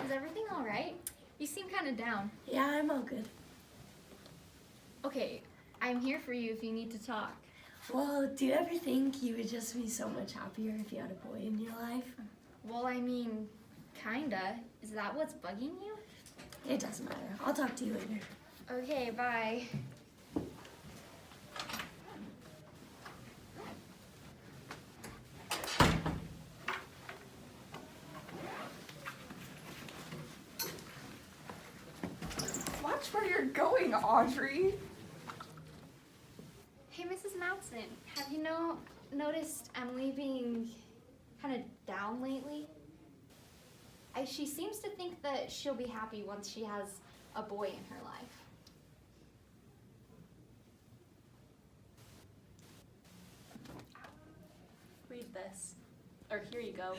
Is everything all right? You seem kind of down. Yeah, I'm all good. Okay, I'm here for you if you need to talk. Well, do you ever think you would just be so much happier if you had a boy in your life? Well, I mean, kinda. Is that what's bugging you? It doesn't matter. I'll talk to you later. Okay, bye. Watch where you're going, Audrey. Hey, Mrs. Matson, have you noticed Emily being kind of down lately? She seems to think that she'll be happy once she has a boy in her life. Read this. Or here you go.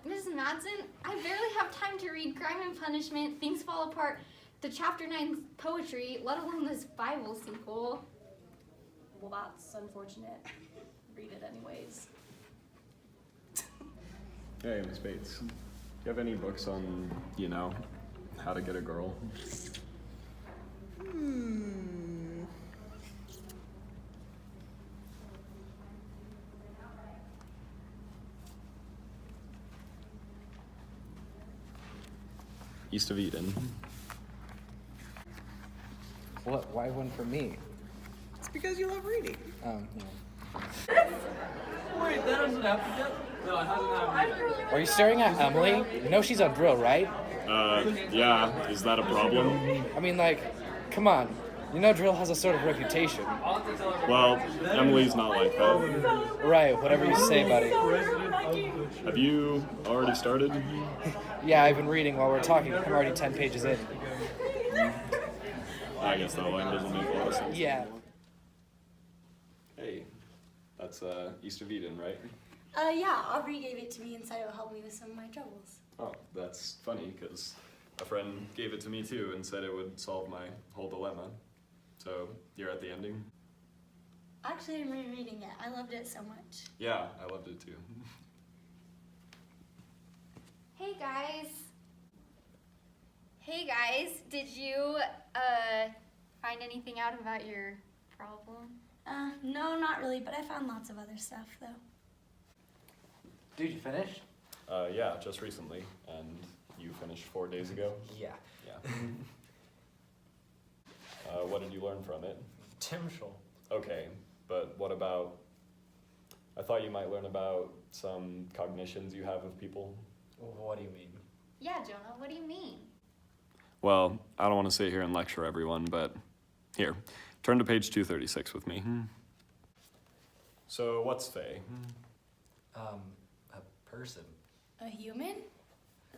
Mrs. Madsen, I barely have time to read Crime and Punishment, Things Fall Apart, the Chapter 9 poetry, let alone this Bible sequel. Well, that's unfortunate. Read it anyways. Hey, Miss Bates. Do you have any books on, how to get a girl? East of Eden. What? Why one for me? It's because you love reading. Wait, that hasn't happened yet? No, it hasn't happened yet. Are you staring at Emily? You know she's on drill, right? Yeah, is that a problem? I mean, like, come on. You know drill has a sort of reputation. Well, Emily's not like that. Right, whatever you say, buddy. Have you already started? Yeah, I've been reading while we're talking. I'm already 10 pages in. I guess that line doesn't make a lot of sense. Yeah. Hey, that's East of Eden, right? Yeah, Aubrey gave it to me and said it would help me with some of my troubles. Oh, that's funny, because a friend gave it to me too and said it would solve my whole dilemma. So, you're at the ending? Actually, I'm rereading it. I loved it so much. Yeah, I loved it too. Hey guys. Hey guys, did you find anything out about your problem? No, not really, but I found lots of other stuff, though. Dude, you finished? Yeah, just recently. And you finished 4 days ago? Yeah. Yeah. What did you learn from it? Timshel. Okay, but what about... I thought you might learn about some cognitions you have of people. What do you mean? Yeah, Jonah, what do you mean? Well, I don't want to sit here and lecture everyone, but here, turn to page 236 with me. So, what's Faye? A person. A human?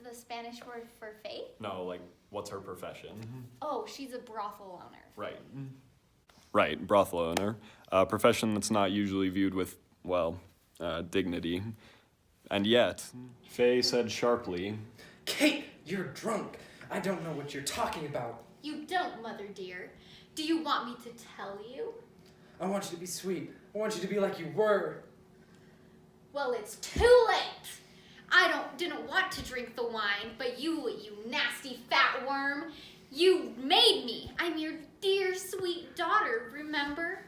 The Spanish word for faith? No, like, what's her profession? Oh, she's a brothel owner. Right. Right, brothel owner. A profession that's not usually viewed with, well, dignity. And yet, Faye said sharply, Kate, you're drunk. I don't know what you're talking about. You don't, mother dear. Do you want me to tell you? I want you to be sweet. I want you to be like you were. Well, it's too late. I didn't want to drink the wine, but you nasty fat worm, you made me. I'm your dear, sweet daughter, remember?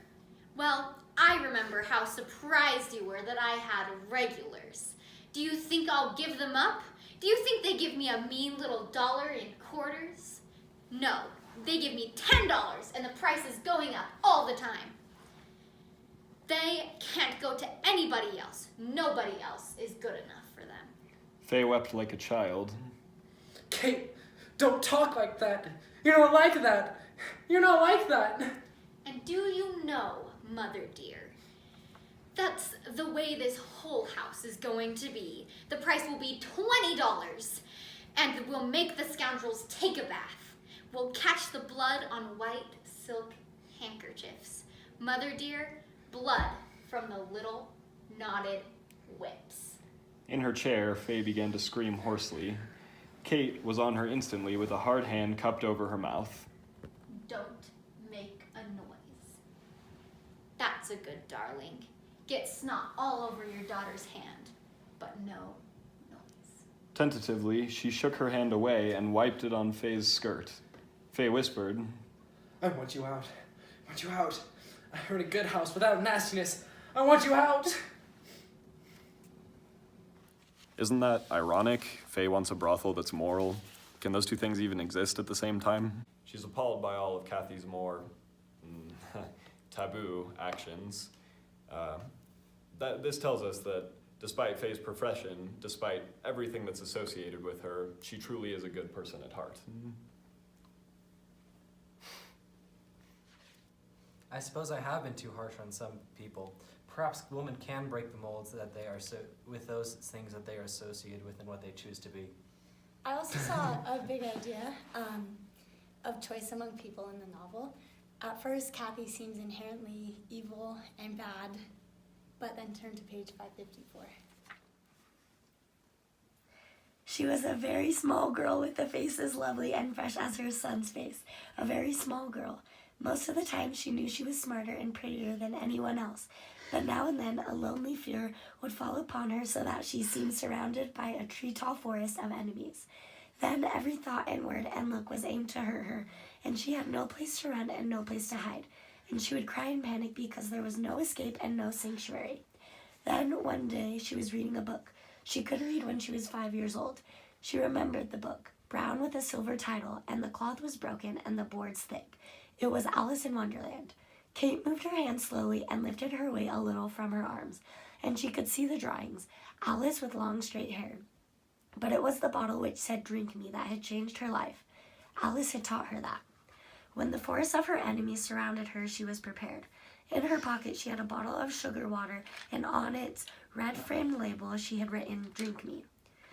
Well, I remember how surprised you were that I had regulars. Do you think I'll give them up? Do you think they give me a mean little dollar in quarters? No, they give me $10 and the price is going up all the time. They can't go to anybody else. Nobody else is good enough for them. Faye wept like a child. Kate, don't talk like that. You're not like that. You're not like that. And do you know, mother dear, that's the way this whole house is going to be. The price will be $20, and we'll make the scoundrels take a bath. We'll catch the blood on white silk handkerchiefs. Mother dear, blood from the little knotted whips. In her chair, Faye began to scream hoarsely. Kate was on her instantly with a hard hand cupped over her mouth. Don't make a noise. That's a good darling. Get snot all over your daughter's hand, but no noise. Tentatively, she shook her hand away and wiped it on Faye's skirt. Faye whispered, I want you out. I want you out. I heard a good house without nastiness. I want you out. Isn't that ironic? Faye wants a brothel that's moral. Can those two things even exist at the same time? She's appalled by all of Kathy's more taboo actions. This tells us that despite Faye's profession, despite everything that's associated with her, she truly is a good person at heart. I suppose I have been too harsh on some people. Perhaps women can break the molds that they are with those things that they are associated with and what they choose to be. I also saw a big idea of choice among people in the novel. At first, Kathy seems inherently evil and bad, but then turn to page 554. She was a very small girl with a face as lovely and fresh as her son's face. A very small girl. Most of the time, she knew she was smarter and prettier than anyone else. But now and then, a lonely fear would fall upon her so that she seemed surrounded by a tree-tall forest of enemies. Then every thought and word and look was aimed to hurt her, and she had no place to run and no place to hide. And she would cry in panic because there was no escape and no sanctuary. Then one day, she was reading a book. She could read when she was 5 years old. She remembered the book, brown with a silver title, and the cloth was broken and the boards thick. It was Alice in Wonderland. Kate moved her hand slowly and lifted her weight a little from her arms, and she could see the drawings, Alice with long straight hair. But it was the bottle which said "Drink me" that had changed her life. Alice had taught her that. When the force of her enemies surrounded her, she was prepared. In her pocket she had a bottle of sugar water, and on its red-framed label she had written "Drink me."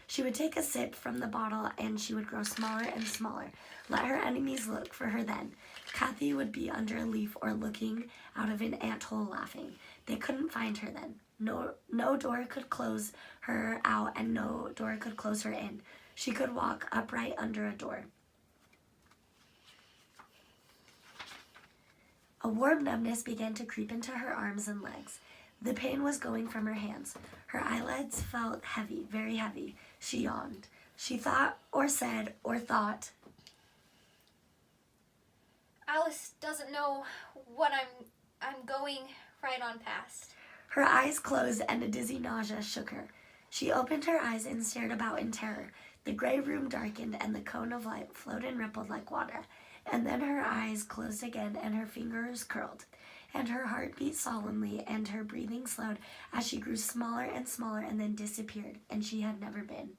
She would take a sip from the bottle and she would grow smaller and smaller. Let her enemies look for her then. Kathy would be under a leaf or looking out of an anthole laughing. They couldn't find her then. No door could close her out and no door could close her in. She could walk upright under a door. A warm numbness began to creep into her arms and legs. The pain was going from her hands. Her eyelids felt heavy, very heavy. She yawned. She thought or said or thought. Alice doesn't know what I'm going right on past. Her eyes closed and a dizzy nausea shook her. She opened her eyes and stared about in terror. The gray room darkened and the cone of light flowed and rippled like water. And then her eyes closed again and her fingers curled. And her heart beat solemnly and her breathing slowed as she grew smaller and smaller and then disappeared, and she had never been.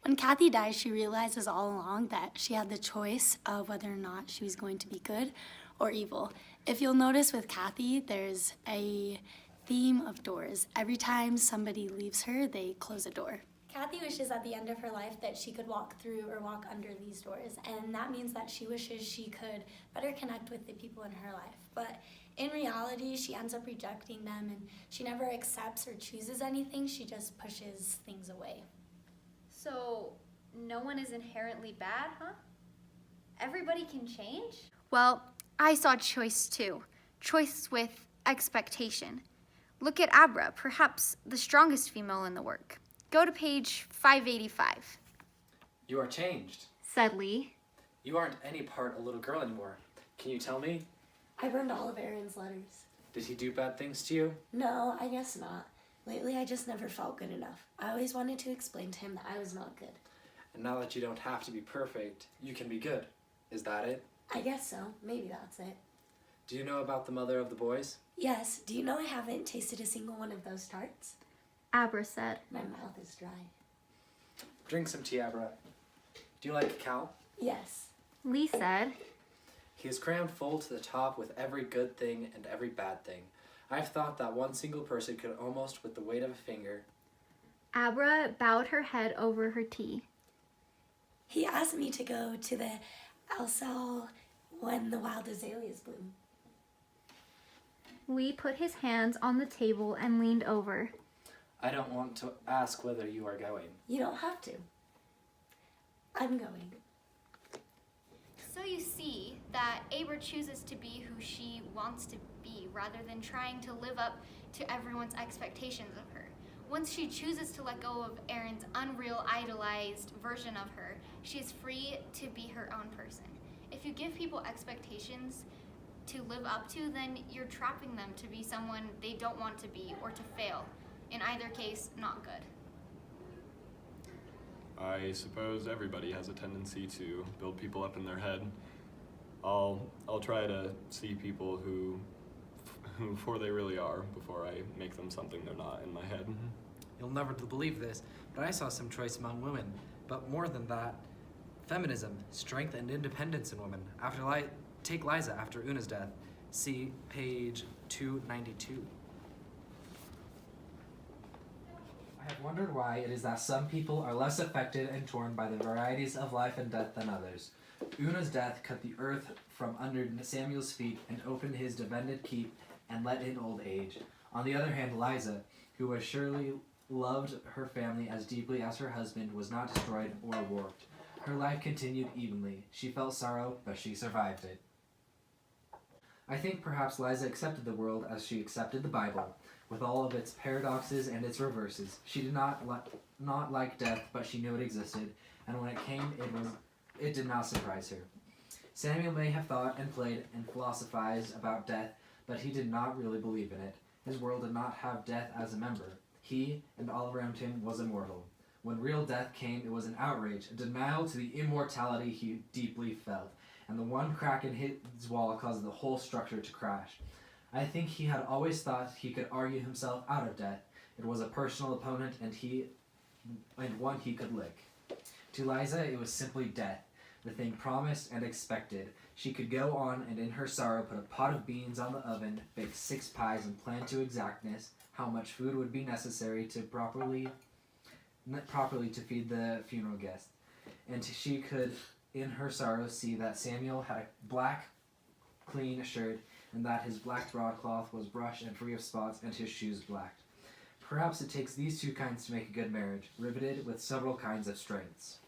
When Kathy died, she realizes all along that she had the choice of whether or not she was going to be good or evil. If you'll notice with Kathy, there's a theme of doors. Every time somebody leaves her, they close a door. Kathy wishes at the end of her life that she could walk through or walk under these doors, and that means that she wishes she could better connect with the people in her life. But in reality, she ends up rejecting them, and she never accepts or chooses anything. She just pushes things away. So, no one is inherently bad, huh? Everybody can change? Well, I saw choice too. Choice with expectation. Look at Abra, perhaps the strongest female in the work. Go to page 585. You are changed. Said Lee. You aren't any part a little girl anymore. Can you tell me? I burned all of Aaron's letters. Did he do bad things to you? No, I guess not. Lately, I just never felt good enough. I always wanted to explain to him that I was not good. And now that you don't have to be perfect, you can be good. Is that it? I guess so. Maybe that's it. Do you know about the mother of the boys? Yes. Do you know I haven't tasted a single one of those tarts? Abra said. My mouth is dry. Drink some tea, Abra. Do you like cacao? Yes. Lee said. He is crammed full to the top with every good thing and every bad thing. I've thought that one single person could almost, with the weight of a finger. Abra bowed her head over her tea. He asked me to go to the Alsal when the wild azaleas bloom. Lee put his hands on the table and leaned over. I don't want to ask whether you are going. You don't have to. I'm going. So you see that Abra chooses to be who she wants to be rather than trying to live up to everyone's expectations of her. Once she chooses to let go of Erin's unreal, idolized version of her, she is free to be her own person. If you give people expectations to live up to, then you're trapping them to be someone they don't want to be or to fail. In either case, not good. I suppose everybody has a tendency to build people up in their head. I'll try to see people who for they really are before I make them something they're not in my head. You'll never believe this, but I saw some choice among women. But more than that, feminism, strength and independence in women. Take Liza after Una's death. See page 292. I have wondered why it is that some people are less affected and torn by the varieties of life and death than others. Una's death cut the earth from under Samuel's feet and opened his defended keep and let in old age. On the other hand, Liza, who was surely loved her family as deeply as her husband, was not destroyed or warped. Her life continued evenly. She felt sorrow, but she survived it. I think perhaps Liza accepted the world as she accepted the Bible, with all of its paradoxes and its reverses. She did not like death, but she knew it existed, and when it came, it did not surprise her. Samuel may have thought and played and philosophized about death, but he did not really believe in it. His world did not have death as a member. He, and all around him, was immortal. When real death came, it was an outrage, a denial to the immortality he deeply felt, and the one crack in his wall caused the whole structure to crash. I think he had always thought he could argue himself out of death. It was a personal opponent, and one he could lick. To Liza, it was simply death, the thing promised and expected. She could go on and in her sorrow put a pot of beans on the oven, bake 6 pies, and plan to exactness how much food would be necessary to properly to feed the funeral guests. And she could, in her sorrow, see that Samuel had a black, clean shirt, and that his black broadcloth was brushed and free of spots, and his shoes blacked. Perhaps it takes these two kinds to make a good marriage, riveted with several kinds of strengths.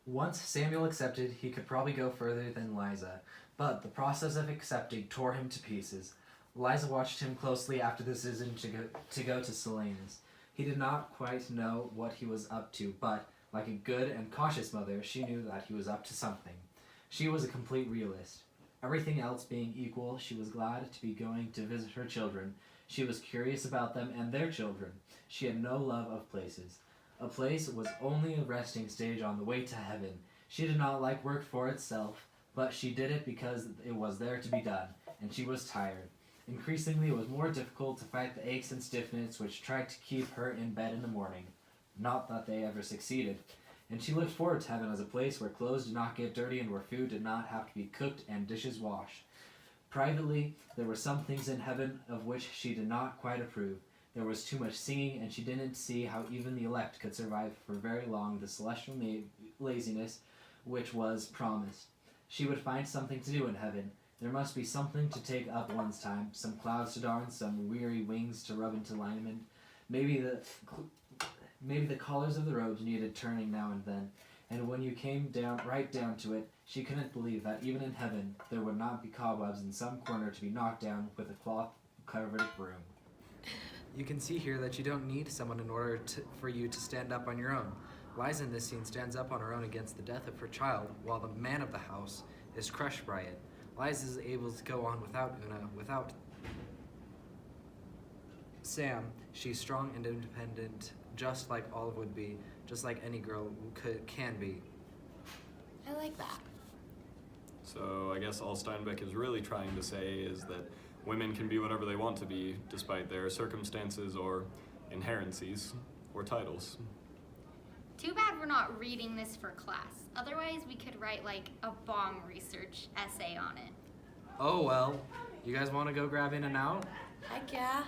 Once Samuel accepted, he could probably go further than Liza, but the process of accepting tore him to pieces. Liza watched him closely after the decision to go to Selena's. He did not quite know what he was up to, but, like a good and cautious mother, she knew that he was up to something. She was a complete realist. Everything else being equal, she was glad to be going to visit her children. She was curious about them and their children. She had no love of places. A place was only a resting stage on the way to heaven. She did not like work for itself, but she did it because it was there to be done, and she was tired. Increasingly, it was more difficult to fight the aches and stiffness which tried to keep her in bed in the morning. Not that they ever succeeded. And she looked forward to heaven as a place where clothes did not get dirty and where food did not have to be cooked and dishes washed. Privately, there were some things in heaven of which she did not quite approve. There was too much singing, and she didn't see how even the elect could survive for very long the celestial laziness which was promised. She would find something to do in heaven. There must be something to take up one's time, some clouds to darn, some weary wings to rub into alignment. Maybe the collars of the robes needed turning now and then, and when you came right down to it, she couldn't believe that even in heaven there would not be cobwebs in some corner to be knocked down with a cloth-covered broom. You can see here that you don't need someone in order for you to stand up on your own. Liza in this scene stands up on her own against the death of her child, while the man of the house is crushed by it. Liza is able to go on without Una, without Sam. She's strong and independent, just like Olive would be, just like any girl can be. I like that. So I guess all Steinbeck is really trying to say is that women can be whatever they want to be, despite their circumstances or inherencies or titles. Too bad we're not reading this for class. Otherwise, we could write like a bomb research essay on it. Oh well, you guys want to go grab In-N-Out? Heck yeah.